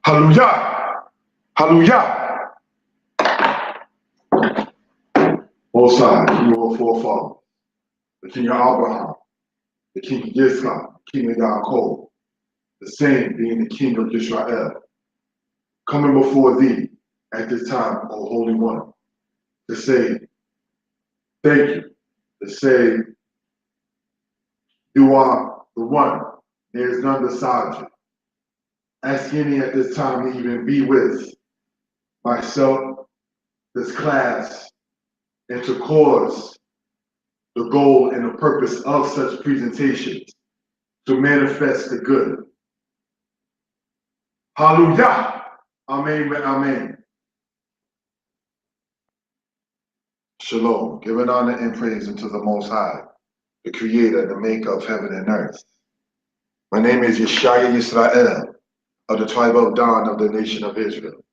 Hallelujah. Hallelujah. Most High, King of our forefathers, the King of Abraham, the King of Yitzhak, King of Yaakov, the same being the King of Israel, coming before thee at this time, O Holy One, to say thank you, to say you are the one, there is none beside you. Asking thee at this time to even be with myself, this class, and to cause the goal and the purpose of such presentations to manifest the good. Hallelujah. Amen. Amen. Shalom. Giving honor and praise unto the Most High, the Creator, the Maker of heaven and earth. My name is Yeshaya Yisrael, of the tribe of Dan of the nation of Israel.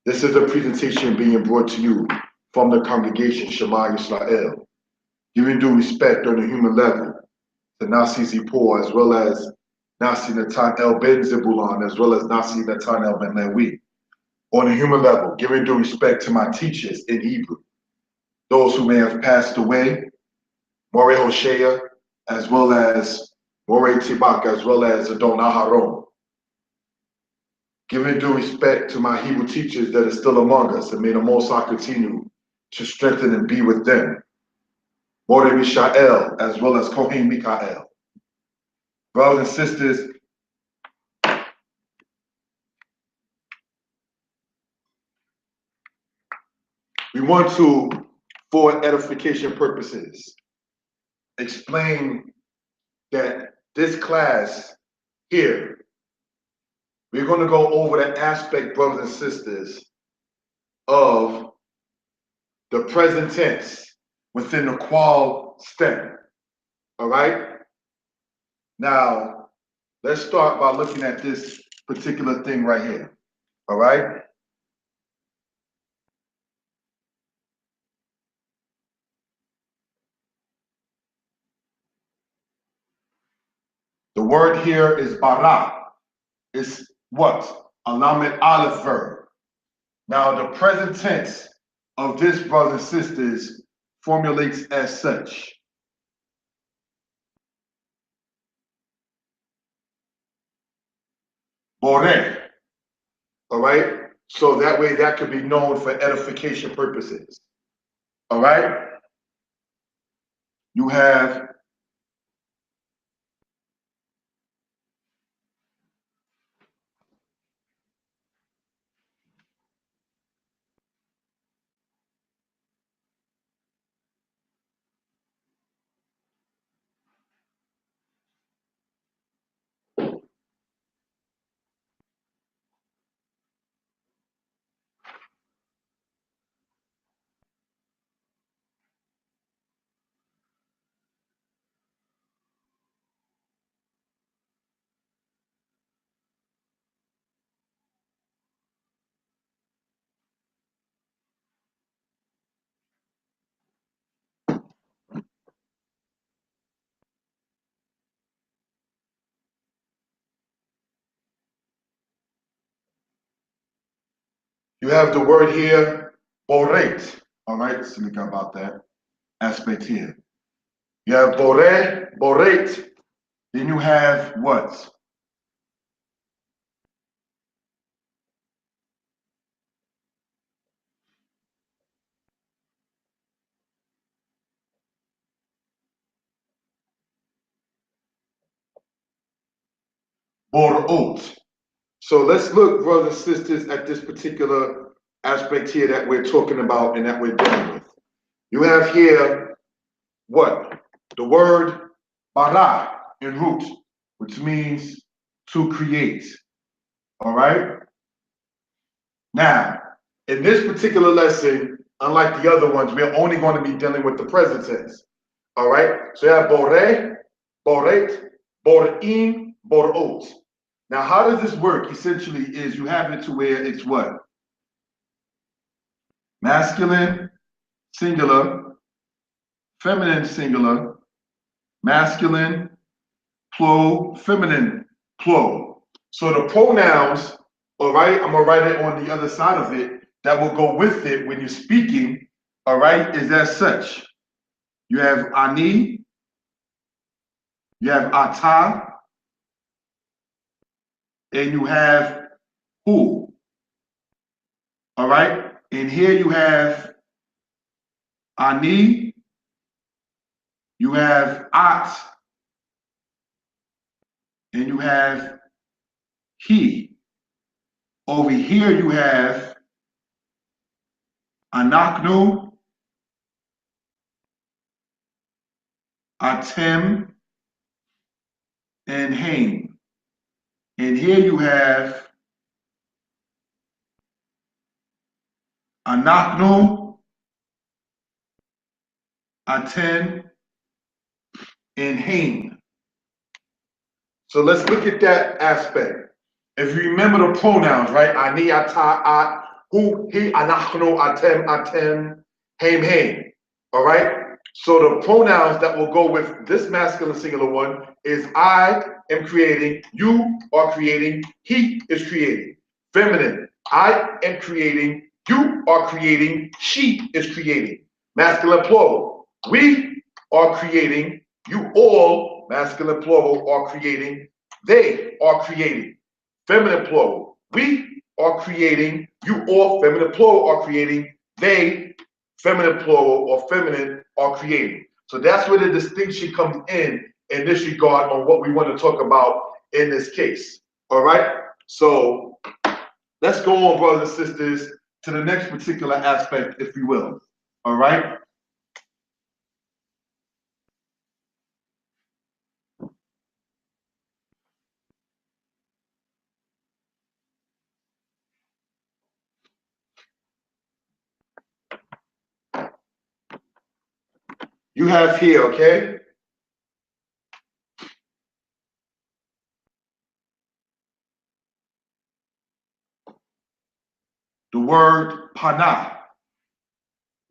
This is a presentation being brought to you from the congregation Shema Yisrael, giving due respect on the human level to Nasi Zippor, as well as Nasi Natan El Ben Zebulon, as well as Nasi Natan El Ben Lewi. On a human level, giving due respect to my teachers in Hebrew, those who may have passed away, Moreh Hoshea, as well as Moreh Tibak, as well as Adon Aharon. Giving due respect to my Hebrew teachers that are still among us, and may the Most High continue to strengthen and be with them. Moreh Mishael, as well as Kohen Mikael. Brothers and sisters, we want to, for edification purposes, explain that this class here, we're going to go over the aspect, brothers and sisters, of the present tense within the qual stem. All right? Now, let's start by looking at this particular thing right here. All right? The word here is bara. It's what? A lamed aleph verb. Now, the present tense of this, brothers and sisters, formulates as such. Boreh. All right? So that way that could be known for edification purposes. All right? You have the word here, borate. All right, let's think about that aspect here. You have boreh, borate. Then you have what? Borot. So let's look, brothers and sisters, at this particular aspect here that we're talking about and that we're dealing with. You have here what? The word bara in root, which means to create. All right? Now, in this particular lesson, unlike the other ones, we're only going to be dealing with the present tense. All right? So you have boreh, boret, borim, borot. Now, how does this work? Essentially, is you have it to where it's what? Masculine, singular, feminine, singular, masculine, plural, feminine, plural. So the pronouns, all right, I'm gonna write it on the other side of it, that will go with it when you're speaking, all right, is as such. You have ani, you have ata, and you have hu, all right? And here you have ani, you have at, and you have he. Over here you have anaknu, atem, and haim. And here you have anaknu, atem, and haim. So let's look at that aspect. If you remember the pronouns, right? Ani, ata, at, hu, he, anachno, atem, haim, haim. All right? So the pronouns that will go with this masculine singular one is I am creating, you are creating, he is creating. Feminine, I am creating, you are creating, she is creating. Masculine plural, we are creating, you all, masculine plural, are creating, they are creating. Feminine plural, we are creating, you all, feminine plural, are creating, they, feminine plural, or feminine, are creating. So that's where the distinction comes in this regard on what we want to talk about in this case. All right? So let's go on, brothers and sisters, to the next particular aspect, if you will. All right? You have here, okay, the word pana.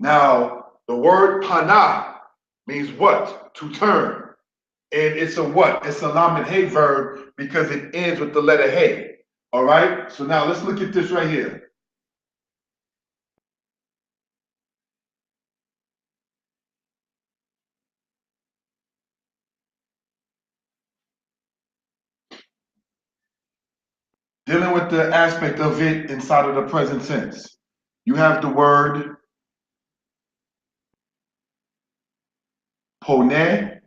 Now, the word pana means what? To turn. And it's a what? It's a lamed hey verb because it ends with the letter hey. All right? So now let's look at this right here. Dealing with the aspect of it inside of the present tense. You have the word pone,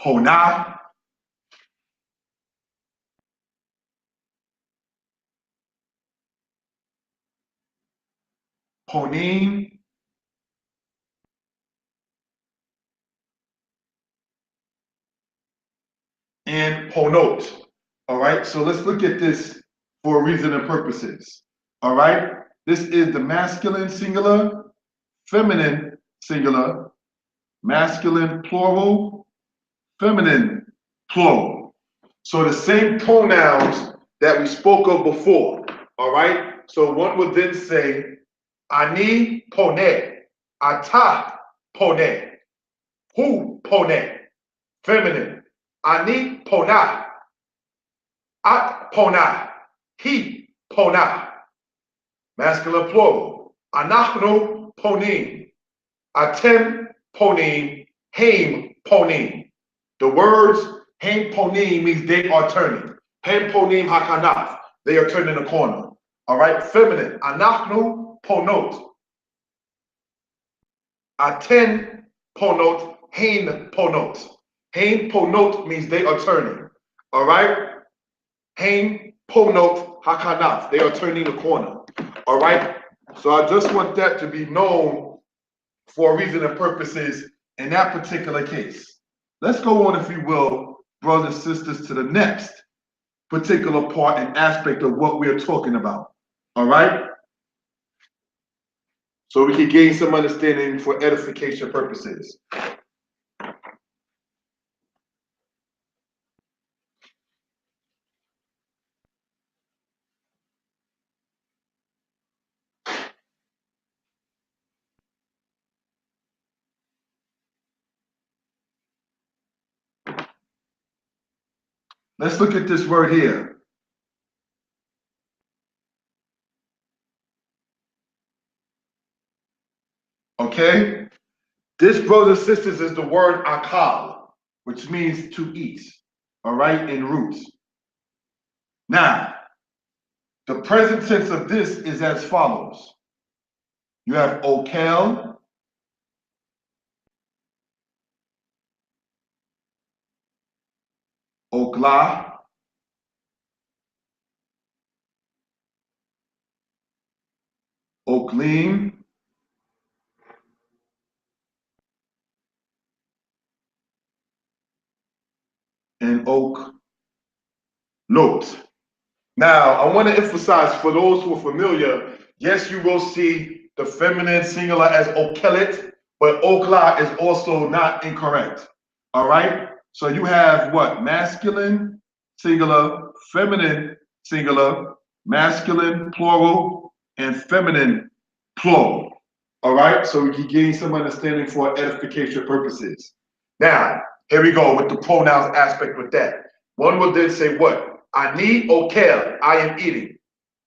pona, ponim, and ponot. All right, so let's look at this for reason and purposes. All right, this is the masculine singular, feminine singular, masculine plural, feminine plural. So the same pronouns that we spoke of before. All right, so one would then say, ani pone, ata pone, hu pone, feminine, ani pona, at pona, he pona, masculine plural, anachno ponim, atem ponim, haim ponim. The words haim ponim means they are turning. Haim ponim hakanaf, they are turning the corner. All right, feminine, anachno ponot, aten ponot, haim ponot. Haim ponot means they are turning. All right, haim ponot hakanaf, they are turning the corner. All right, so I just want that to be known for reason and purposes in that particular case. Let's go on, if you will, brothers and sisters, to the next particular part and aspect of what we are talking about. All right? So we can gain some understanding for edification purposes. Let's look at this word here. Okay? This, brothers and sisters, is the word akal, which means to eat. All right, in roots. Now, the present tense of this is as follows. You have okel, okla, oklim, and oklot. Now, I want to emphasize for those who are familiar, yes, you will see the feminine singular as okelit, but okla is also not incorrect. All right? So you have what? Masculine singular, feminine singular, masculine plural, and feminine plural. All right? So we can gain some understanding for edification purposes. Now, here we go with the pronouns aspect with that. One will then say what? Ani okel, I am eating.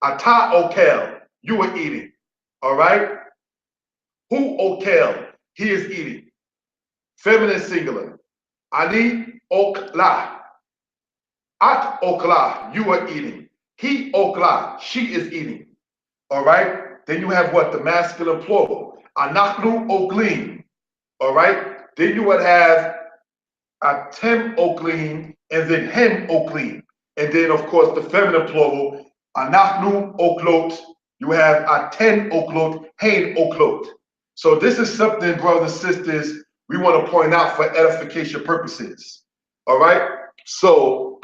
Ata okel, you are eating. All right? Hu okel, he is eating. Feminine singular. Ani okla. At okla, you are eating. He okla, she is eating. All right? Then you have what? The masculine plural. Anachnu oklim. All right? Then you would have atem oklim and then hem oklim. And then, of course, the feminine plural, anachnu oklot. You have aten oklot, hein oklot. So this is something, brothers and sisters, we want to point out for edification purposes. All right? So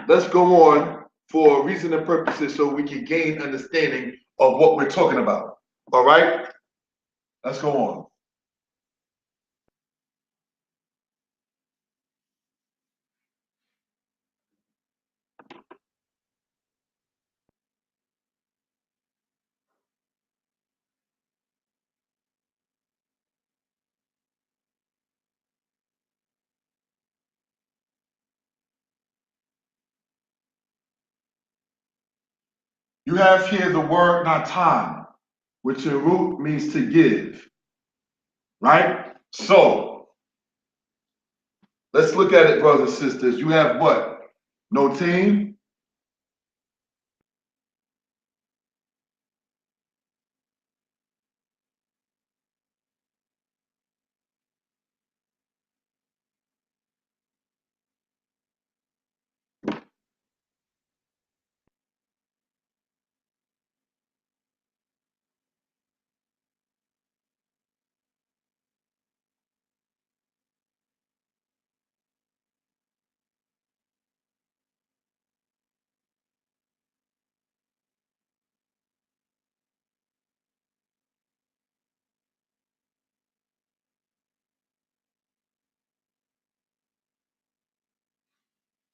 let's go on for reasoning purposes so we can gain understanding of what we're talking about. All right? Let's go on. You have here the word natan, which in root means to give, right? So let's look at it, brothers and sisters. You have what? Notin,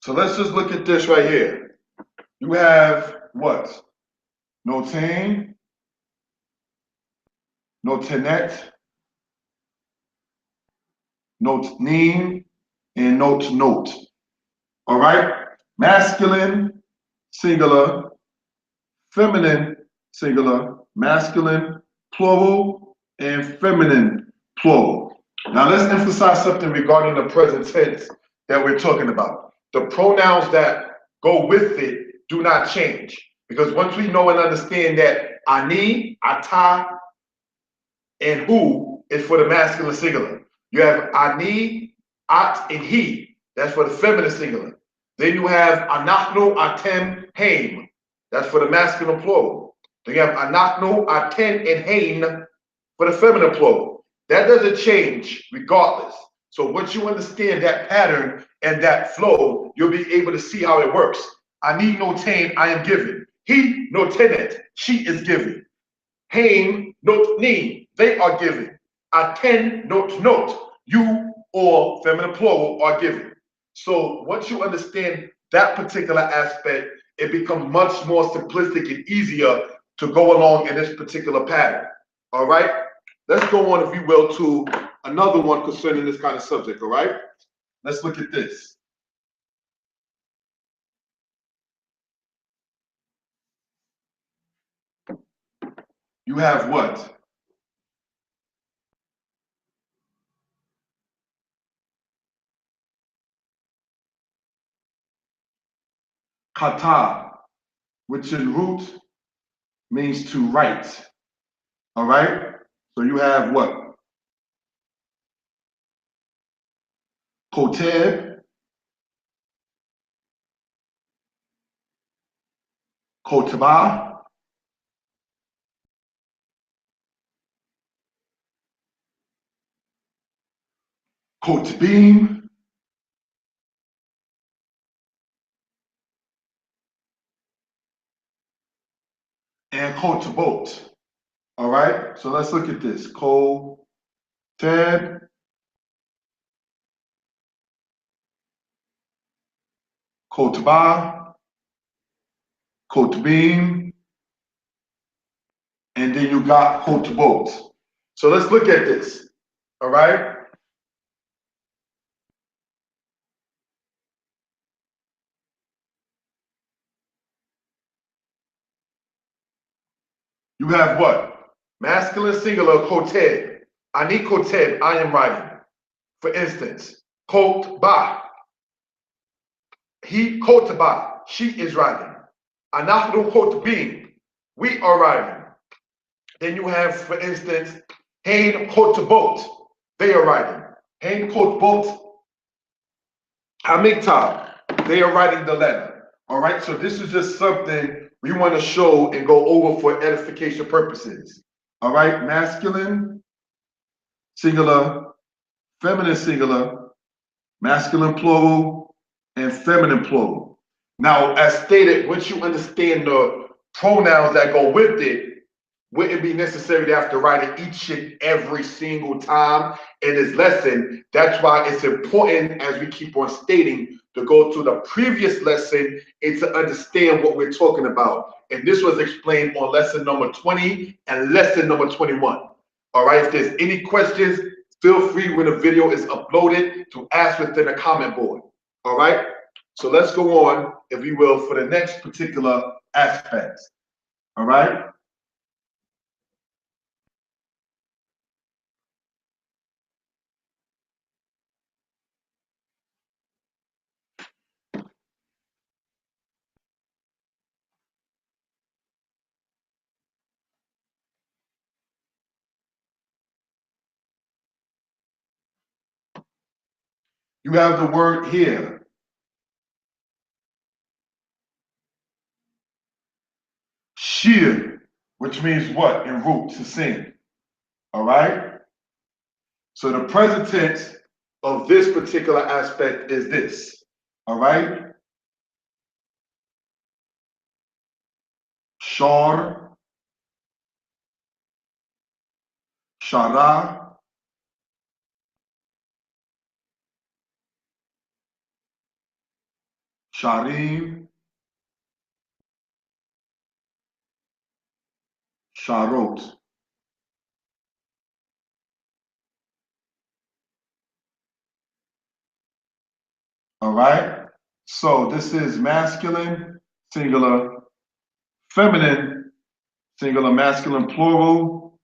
so let's just look at this right here. You have what? Notain, notenet, notnin, and note. All right? Masculine, singular, feminine, singular, masculine, plural, and feminine, plural. Now let's emphasize something regarding the present tense that we're talking about. The pronouns that go with it do not change. Because once we know and understand that ani, ata, and hu is for the masculine singular. You have ani, at, and he. That's for the feminine singular. Then you have anachnu, atem, haim. That's for the masculine plural. Then you have anachnu, aten, and hain for the feminine plural. That doesn't change regardless. So once you understand that pattern and that flow, you'll be able to see how it works. I need no tain, I am giving. He no tenet, she is giving. Hain not need, they are giving. Aten not, you or feminine plural are giving. So once you understand that particular aspect, it becomes much more simplistic and easier to go along in this particular pattern. All right? Let's go on, if you will, to another one concerning this kind of subject, all right? Let's look at this. you have what? Kata, which in root means to write. All right? So you have what? Koteb, kotaba, kotbim, and kotabot. All right? So let's look at this. Koteb, kotba, kotbim, and then you got kotabot. So let's look at this. All right? You have what? Masculine singular, koteb. Ani koteb, I am writing. For instance, kotba. He kotba, she is writing. Anahnu kotbim, we are writing. Then you have, for instance, hein kotbot, they are writing. Hein kotbot, amiktab, they are writing the letter. All right, so this is just something we want to show and go over for edification purposes. All right, masculine, singular, feminine singular, masculine plural, and feminine plural. Now, as stated, once you understand the pronouns that go with it, wouldn't be necessary to have to write it each and every single time in this lesson. That's why it's important, as we keep on stating, to go to the previous lesson and to understand what we're talking about. And this was explained on lesson number 20 and lesson number 21. All right, if there's any questions, feel free when the video is uploaded to ask within the comment board. All right, so let's go on, if you will, for the next particular aspect. All right. You have the word here. Shir, which means what in root? To sing. All right? So the present tense of this particular aspect is this. All right? Shar, shara, sharim, sharot. All right? So this is masculine, singular, feminine, singular, masculine, plural,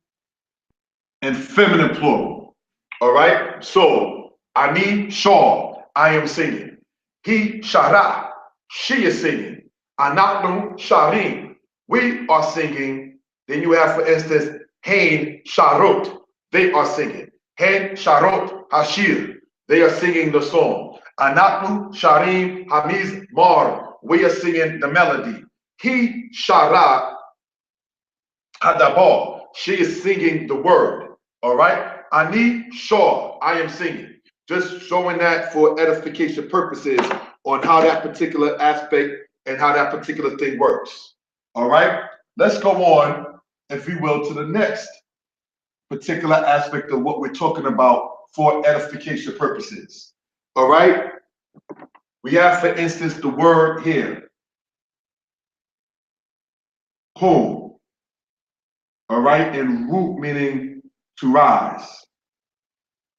and feminine, plural. All right? So, Ani Shaw, I am singing. He Shara, she is singing. Anaknu Sharim, we are singing. Then you have, for instance, Hain Sharot, they are singing. Hain Sharot Hashir, they are singing the song. Anaknu Sharim Hamiz Mar, we are singing the melody. He Shara Hadabar, she is singing the word. All right? Ani Shaw, I am singing. Just showing that for edification purposes on how that particular aspect and how that particular thing works. All right? Let's go on, if you will, to the next particular aspect of what we're talking about for edification purposes. All right? We have, for instance, the word here. Home. All right? And root meaning to rise.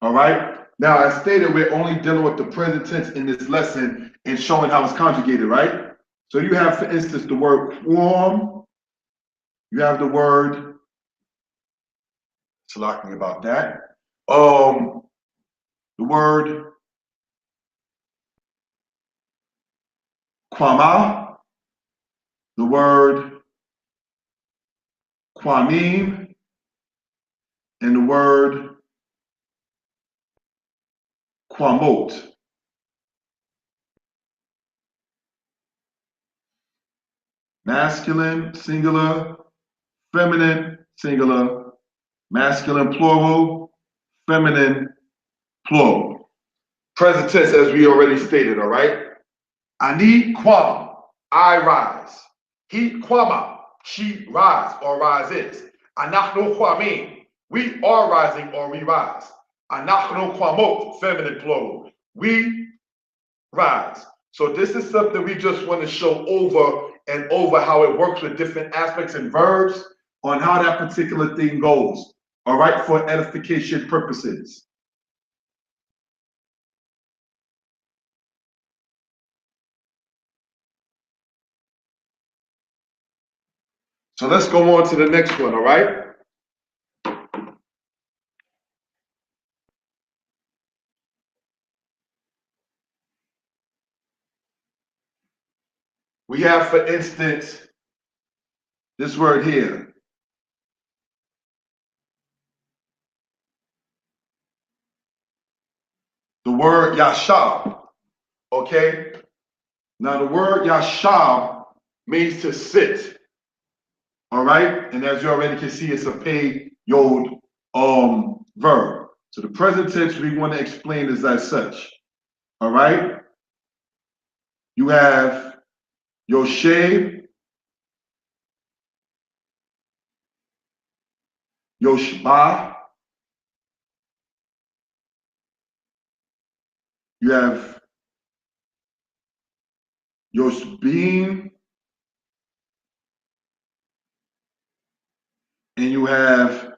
All right? Now, as stated, we're only dealing with the present tense in this lesson and showing how it's conjugated, right? So you have, for instance, the word warm. You have the word Talking about that. The word quama, the word quamim, and the word quamot. Masculine, singular, feminine, singular, masculine, plural, feminine, plural. Present tense, as we already stated, all right? Ani quam, I rise. He quama, she rise or rises. Anachno quamim, we are rising or we rise. Anachno quamot, feminine plural, we rise. So this is something we just want to show over and over how it works with different aspects and verbs on how that particular thing goes. All right, for edification purposes. So let's go on to the next one, all right? We have, for instance, this word here. The word yashab, okay? Now the word yashab means to sit, all right? And as you already can see, it's a paid yod verb. So the present tense we want to explain is as such, all right? You have yoshev, yoshba, you have yoshbin, and you have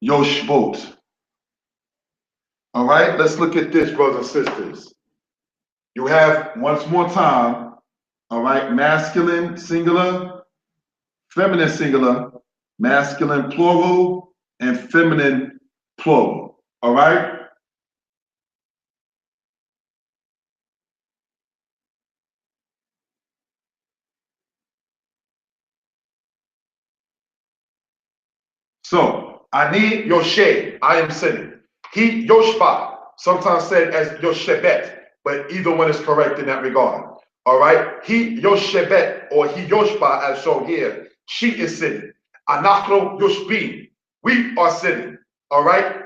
yoshbot. All right, let's look at this, brothers and sisters. You have, once more time, all right, masculine singular, feminine singular, masculine plural, and feminine plural. All right? So, Ani Yoshe, I am sitting. He Yoshba, sometimes said as Yoshebet, but either one is correct in that regard. All right? He Yoshebet or he Yoshba, as shown here. She is sitting. Anachno Yoshbin, we are sitting. All right?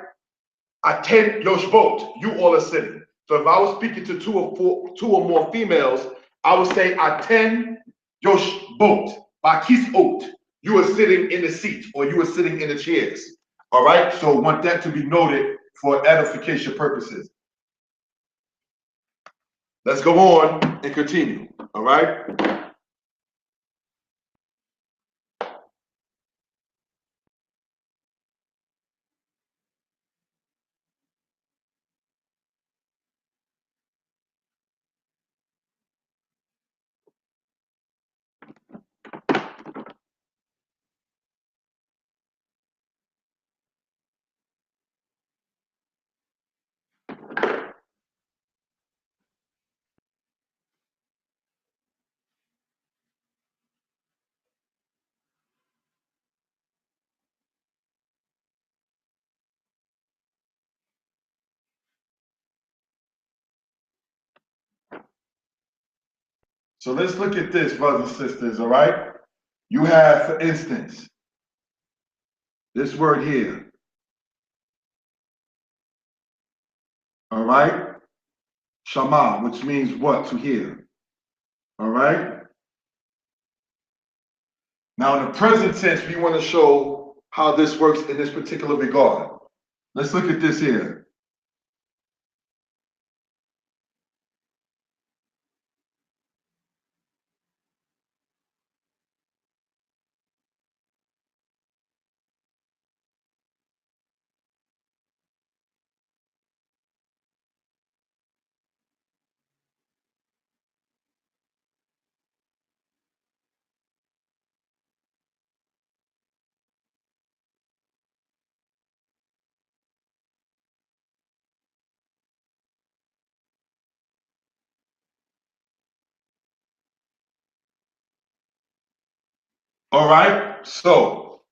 Aten Yoshbot, you all are sitting. So if I was speaking to two or more females, I would say Aten Yoshbot, Bakis Ot. You are sitting in the seat or you are sitting in the chairs. All right. So want that to be noted for edification purposes. Let's go on and continue. All right. So let's look at this, brothers and sisters. All right. You have, for instance, this word here. All right. Shama, which means what? To hear. All right. Now, in the present tense, we want to show how this works in this particular regard. Let's look at this here. All right. So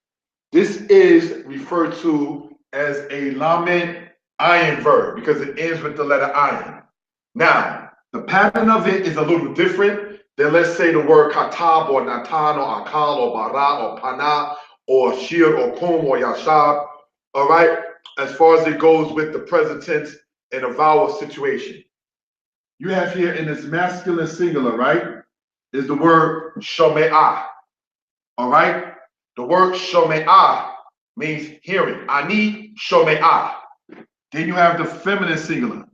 this is referred to as a lamed ayin verb because it ends with the letter ayin. Now, the pattern of it is a little different than, let's say, the word katab or natan or akal or bara or pana or shir or kum or yashab. All right. As far as it goes with the present tense in a vowel situation. You have here in this masculine singular, right, is the word shome'ah. All right? The word shome'ah means hearing. Ani shome'ah. Then you have the feminine singular.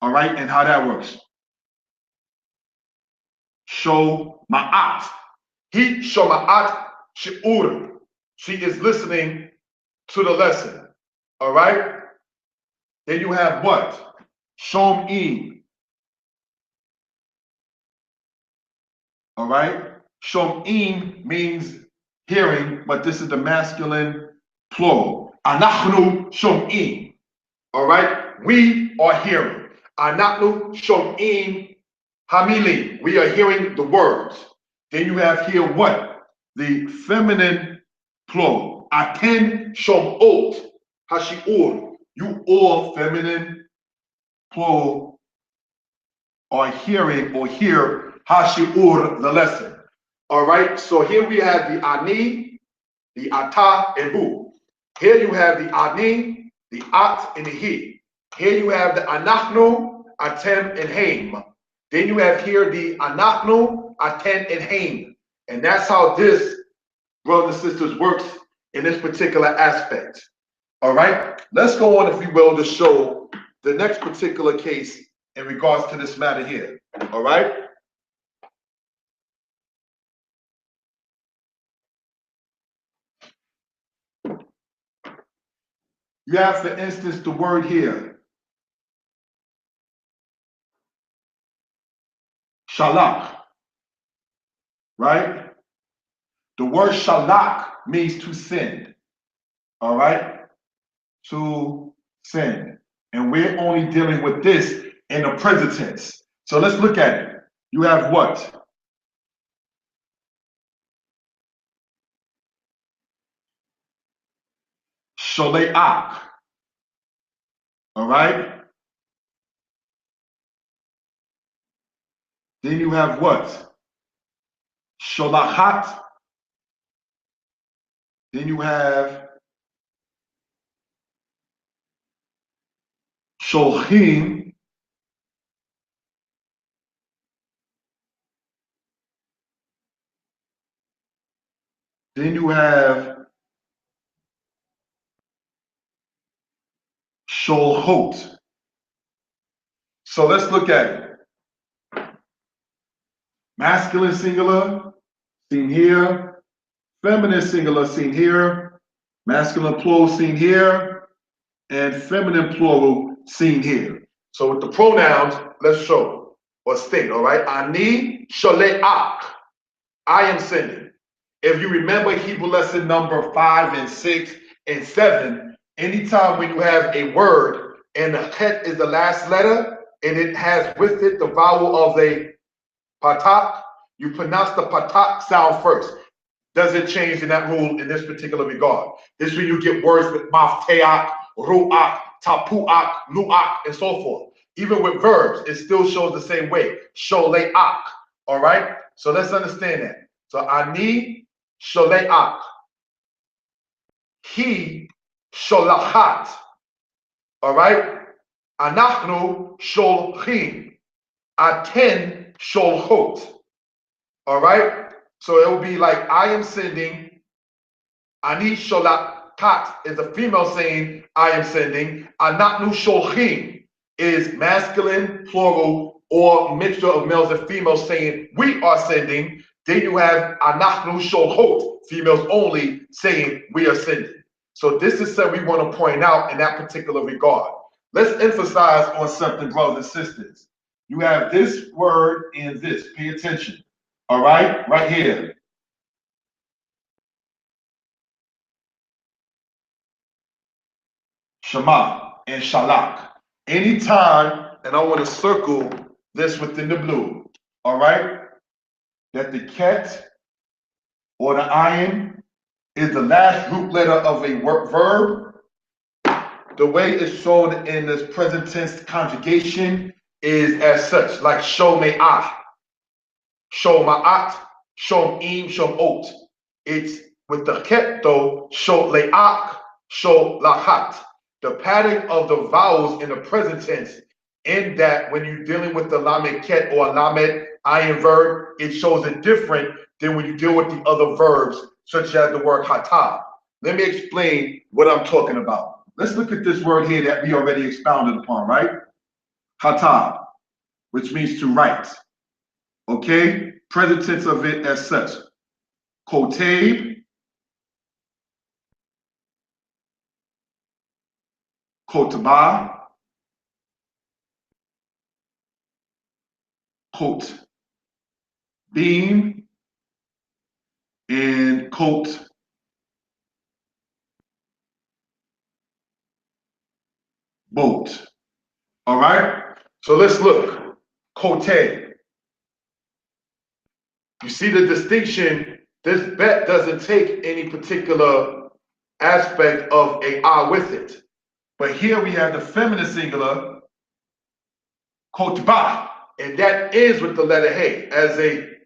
All right? And how that works. Shoma'at. He shoma'at shi'ur. She is listening to the lesson. All right? Then you have what? Shom'in. All right? Shom'in means hearing, but this is the masculine plural. Anachnu shom'in. All right? We are hearing. Anachnu shom'in hamili. We are hearing the words. Then you have here what? The feminine plural. Aten shom'ot hashi'ur. You all feminine plural are hearing or hear hashi'ur, the lesson. All right, so here we have the ani, the ata, and hu. Here you have the ani, the at, and the he. Here you have the anachnu, atem, and haim. Then you have here the anachnu, aten, and haim. And that's how this, brothers and sisters, works in this particular aspect. All right, let's go on, if you will, to show the next particular case in regards to this matter here. All right. You have, for instance, the word here, shalach, right? The word shalach means to send, all right? To send. And we're only dealing with this in the present tense. So let's look at it. You have what? Sholeach, all right? Then you have what? Sholachat. Then you have sholchim. Then you have sholchot. So let's look at it. Masculine singular, seen here. Feminine singular, seen here. Masculine plural, seen here. And feminine plural, seen here. So with the pronouns, let's show or state, all right? Ani sholeach. I am sending. If you remember Hebrew lesson number 5 and 6 and 7, anytime when you have a word and the het is the last letter and it has with it the vowel of a patak, you pronounce the patak sound first. Doesn't change in that rule in this particular regard. This is when you get words with mafteak, ruach, tapuak, luak, and so forth. Even with verbs, it still shows the same way. Sholeach. All right? So let's understand that. So ani sholeach. He sholachat. All right? Anachnu sholchim. Aten sholchot. All right? So it will be like, I am sending. Ani sholachat is a female saying, I am sending. Anachnu sholchim is masculine, plural, or mixture of males and females saying, we are sending. Then you have anachnu sholchot, females only saying, we are sending. So this is something we want to point out in that particular regard. Let's emphasize on something, brothers and sisters. You have this word and this. Pay attention. All right? Right here. Shema and shalak. Anytime, and I want to circle this within the blue, all right, that the ket or the ayin is the last root letter of a verb. The way it's shown in this present tense conjugation is as such, like show me ah, show ma'at, show im, show ot. It's with the ket though, show le'ak, show lahat. The pattern of the vowels in the present tense, in that when you're dealing with the lamed ket or lamed ayin verb, it shows it different than when you deal with the other verbs, such as the word hatab. Let me explain what I'm talking about. Let's look at this word here that we already expounded upon, right? Hatab, which means to write. Okay? Present tense of it as such. Kotabe, kotaba, kot beam, and kot boat. All right? So let's look. Kote. You see the distinction. This bet doesn't take any particular aspect of a I with it. But here we have the feminine singular, kotba, and that ends with the letter hey as a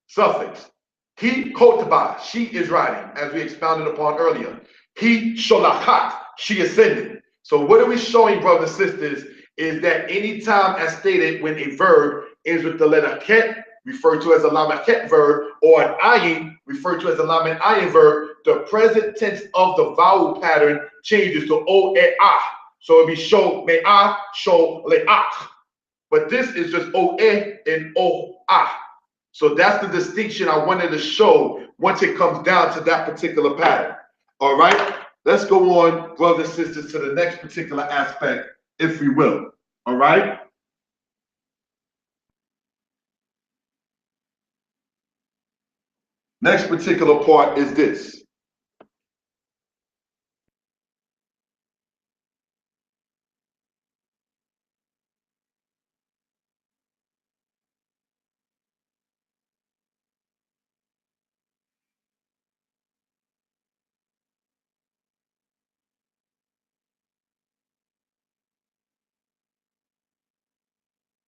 suffix. He kotba, she is writing, as we expounded upon earlier. He sholachat, she is sending. So what are we showing, brothers and sisters, is that anytime as stated when a verb ends with the letter ket, referred to as a lamed ket verb, or an ayin, referred to as a lamed ayin verb, the present tense of the vowel pattern changes to o e ah. So it'll be show me ah, show le ah. But this is just o e and o ah. So that's the distinction I wanted to show once it comes down to that particular pattern. All right, let's go on, brothers and sisters, to the next particular aspect, if we will. All right. Next particular part is this.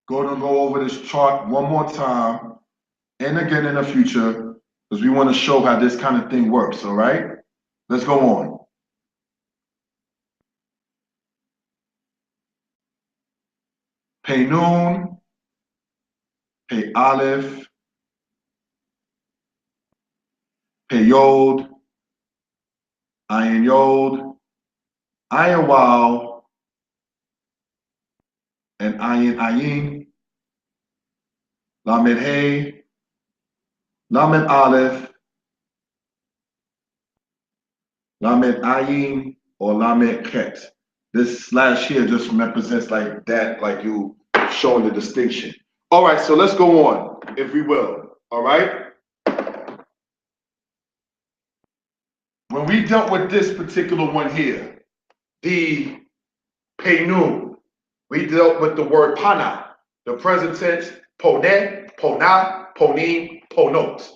Going to go over this chart one more time and again in the future because we want to show how this kind of thing works. All right. Let's go on. Pei Nun, Pei Aleph, Pei Yod, Ayin Yod, Ayin Waw, and Ayin Ayin, Lamed Hey, Lamed Aleph, Lamed Ayin, or Lamed Ket. This slash here just represents like that, like you showing the distinction. All right, so let's go on, if we will. All right. When we dealt with this particular one here, the Penu, we dealt with the word pana, the present tense, pone, pona, ponim, ponot.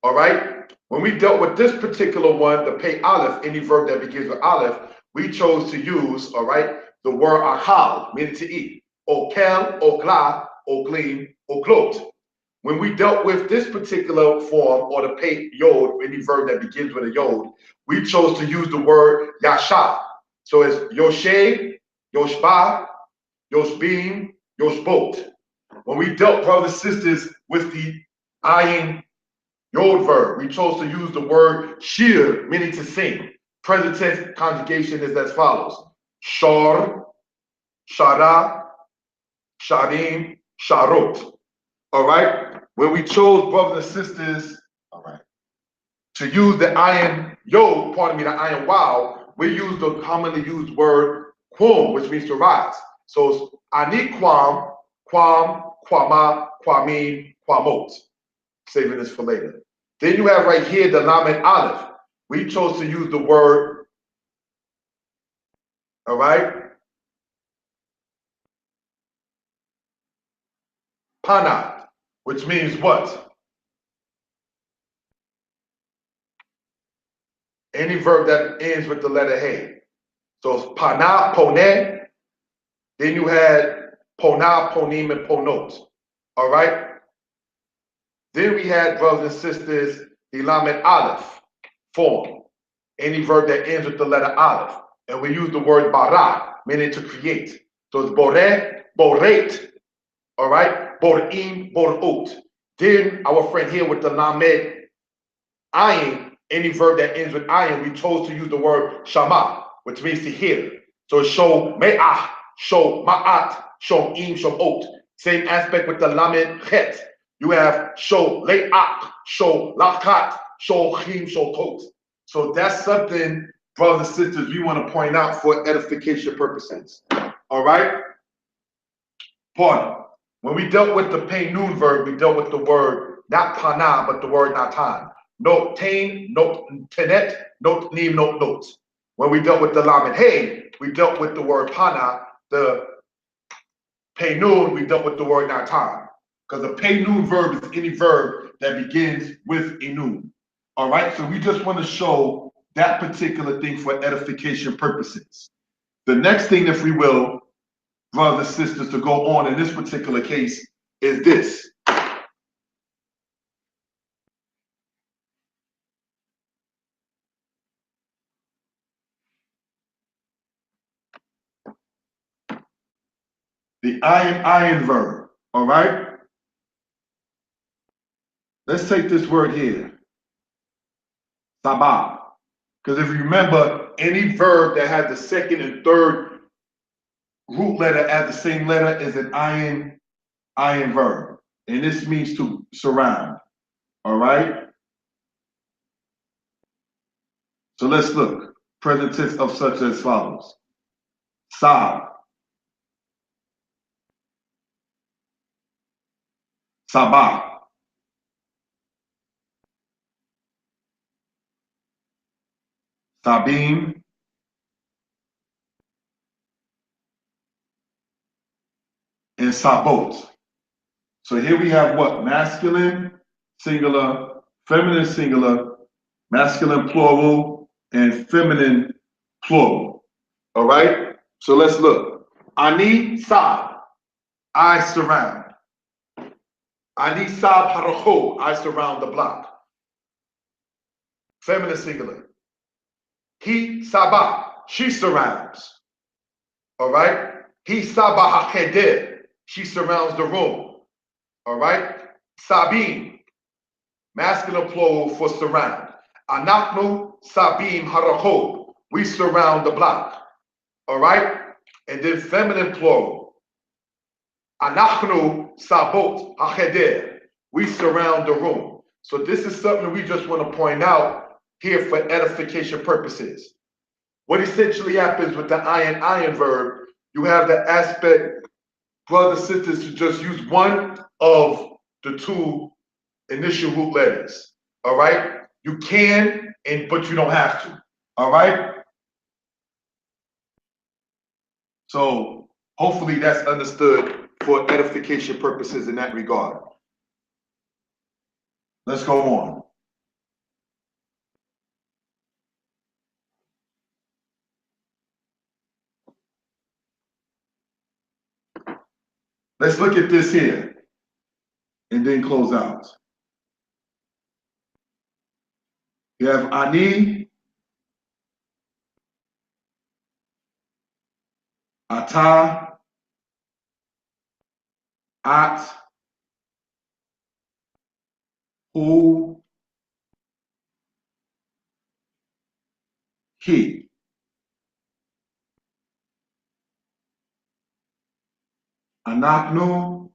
All right? When we dealt with this particular one, the pei aleph, any verb that begins with aleph, we chose to use, all right, the word akal, meaning to eat. Okel, okla, oklim, oklot. When we dealt with this particular form, or the pei yod, any verb that begins with a yod, we chose to use the word yasha. So it's yoshe, yoshba, yoshbim, yoshbot. When we dealt, brothers and sisters, with the ayin yod verb, we chose to use the word shir, meaning to sing. Present tense conjugation is as follows: shor, shara, sharim, sharot. All right. When we chose, brothers and sisters, all right, to use the ayin yod, pardon me, the ayin waw, we use the commonly used word quam, which means to rise. So it's ani quam, quam, quama, quamin, quamot. Saving this for later. Then you have right here the lamed aleph. We chose to use the word, all right, pana, which means what? any verb that ends with the letter hey. So it's pana, pone. Then you had pona, ponim, and ponot. All right. Then we had, brothers and sisters, the lamed aleph form. Any verb that ends with the letter aleph. And we use the word bara, meaning to create. So it's boreh, borate. All right. Borim, borot. Then our friend here with the lamed ayin, any verb that ends with ayin, we chose to use the word shama, which means to hear. So show me'ah, show ma'at, show im, show ot. Same aspect with the lamed chet. You have show le'ak, show lakat, show chim, show tot. So that's something, brothers and sisters, we want to point out for edification purposes. All right? Pardon. When we dealt with the pay noon verb, we dealt with the word not pana, but the word natan. No tain, no tenet, no neem, no notes. When we dealt with the lamed hey, we dealt with the word pana. The pay noon, we dealt with the word natan. Because a pay noon verb is any verb that begins with a noon. All right, so we just want to show that particular thing for edification purposes. The next thing, if we will, brothers and sisters, to go on in this particular case is this. The iron verb, all right? Let's take this word here, sabah. Because if you remember, any verb that has the second and third root letter as the same letter is an iron verb. And this means to surround, all right? So let's look. Present tense of such as follows. Sab, sabah, sabim, and sabot. So here we have what? Masculine, singular, feminine, singular, masculine, plural, and feminine, plural. All right? So let's look. Ani sab, I surround. Ani sab haracho, I surround the block. Feminine, singular. He sabah, she surrounds. All right? He sabah hakedeh, she surrounds the room. All right? Sabim, masculine plural for surround. Anaknu sabim haracho, we surround the block. All right? And then feminine plural. Anachnu sabot hacheder, we surround the room. So this is something we just want to point out here for edification purposes. What essentially happens with the iron verb, you have the aspect, brothers and sisters, to just use one of the two initial root letters. All right? You can, but you don't have to. All right? So hopefully that's understood for edification purposes in that regard. Let's go on. Let's look at this here and then close out. You have ani, ata, at, hu, he. Anaknu,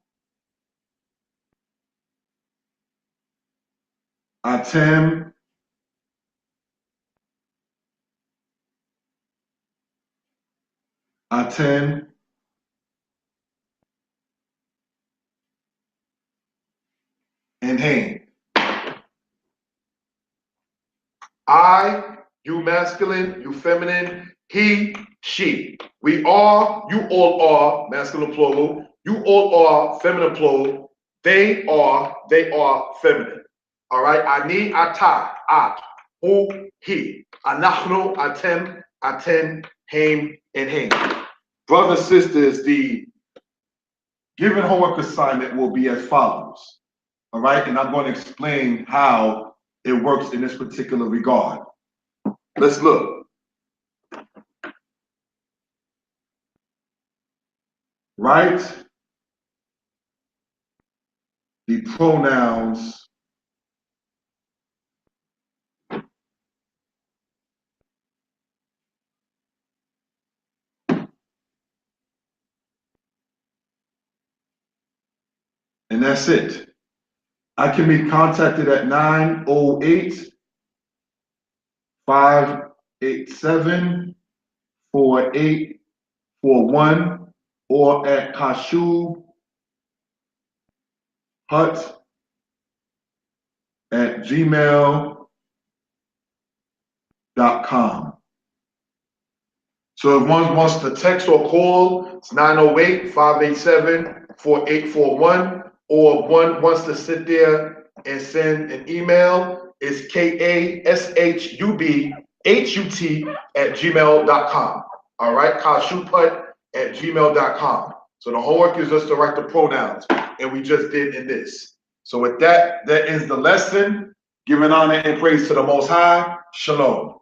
atem, aten, and hen. I, you masculine, you feminine, he, she. We are, you all are, masculine plural. You all are, feminine plural. They are feminine. All right? Ani, ata, at, hu, he. Anachnu, atem, aten, haim, and haim. Brothers and sisters, the given homework assignment will be as follows. All right, and I'm going to explain how it works in this particular regard. Let's look. Write the pronouns and that's it. I can be contacted at 908-587-4841 or at kashubhut@gmail.com. So if one wants to text or call, it's 908-587-4841. Or if one wants to sit there and send an email, it's kashubhut@gmail.com. All right, kashubhut@gmail.com. So the homework is just to write the pronouns, and we just did in this. So with that, that is the lesson. Giving honor and praise to the Most High. Shalom.